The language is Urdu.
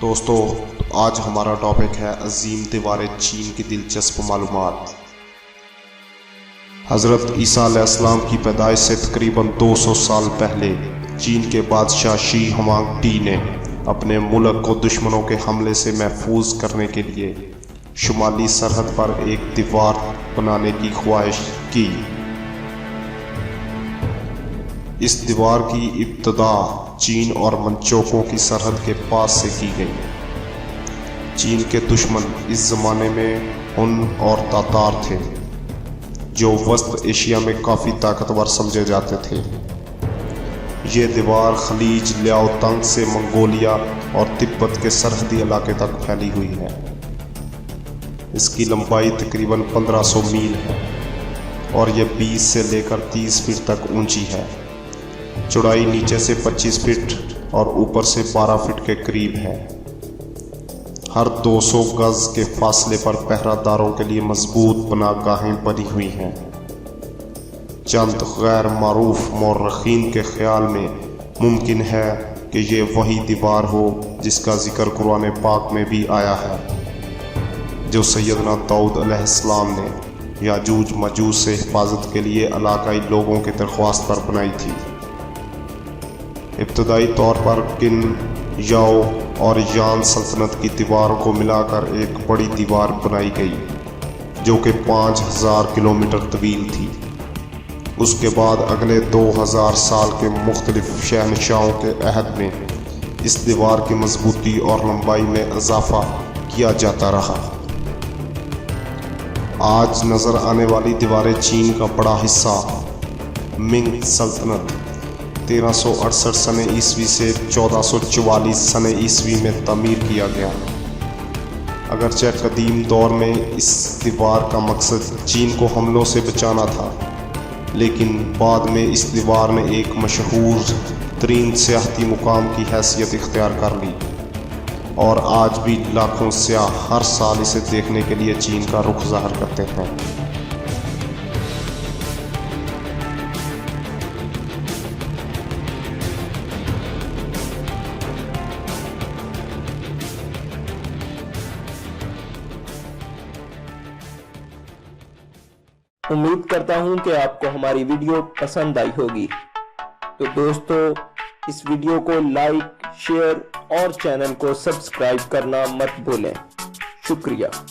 دوستو آج ہمارا ٹاپک ہے عظیم دیوار چین کی دلچسپ معلومات۔ حضرت عیسیٰ علیہ السلام کی پیدائش سے تقریباً 200 سال پہلے چین کے بادشاہ شی ہوانگ ٹی نے اپنے ملک کو دشمنوں کے حملے سے محفوظ کرنے کے لیے شمالی سرحد پر ایک دیوار بنانے کی خواہش کی۔ اس دیوار کی ابتدا چین اور منچوکوں کی سرحد کے پاس سے کی گئی۔ چین کے دشمن اس زمانے میں ہن اور تاتار تھے، جو وسط ایشیا میں کافی طاقتور سمجھے جاتے تھے۔ یہ دیوار خلیج لیاؤ تنگ سے منگولیا اور تبت کے سرحدی علاقے تک پھیلی ہوئی ہے۔ اس کی لمبائی تقریباً 1500 میل ہے اور یہ 20 سے لے کر 30 فٹ تک اونچی ہے۔ چوڑائی نیچے سے 25 فٹ اور اوپر سے 12 فٹ کے قریب ہے۔ ہر 200 گز کے فاصلے پر پہرہ داروں کے لیے مضبوط پناہ بنی ہوئی ہیں۔ چند غیر معروف مورخین کے خیال میں ممکن ہے کہ یہ وہی دیوار ہو جس کا ذکر قرآن پاک میں بھی آیا ہے، جو سیدنا داؤد علیہ السلام نے یاجوج ماجوج سے حفاظت کے لیے علاقائی لوگوں کی درخواست پر بنائی تھی۔ ابتدائی طور پر کن، یاؤ اور یان سلطنت کی دیواروں کو ملا کر ایک بڑی دیوار بنائی گئی جو کہ 5000 کلومیٹر طویل تھی۔ اس کے بعد اگلے 2000 سال کے مختلف شہنشاہوں کے عہد میں اس دیوار کی مضبوطی اور لمبائی میں اضافہ کیا جاتا رہا۔ آج نظر آنے والی دیوار چین کا بڑا حصہ منگ سلطنت 1368 سن عیسوی سے 1444 سن عیسوی میں تعمیر کیا گیا۔ اگرچہ قدیم دور میں اس دیوار کا مقصد چین کو حملوں سے بچانا تھا، لیکن بعد میں اس دیوار نے ایک مشہور ترین سیاحتی مقام کی حیثیت اختیار کر لی، اور آج بھی لاکھوں سیاح ہر سال اسے دیکھنے کے لیے چین کا رخ ظاہر کرتے ہیں۔ امید کرتا ہوں کہ آپ کو ہماری ویڈیو پسند آئی ہوگی۔ تو دوستو اس ویڈیو کو لائک، شیئر اور چینل کو سبسکرائب کرنا مت بھولیں۔ شکریہ۔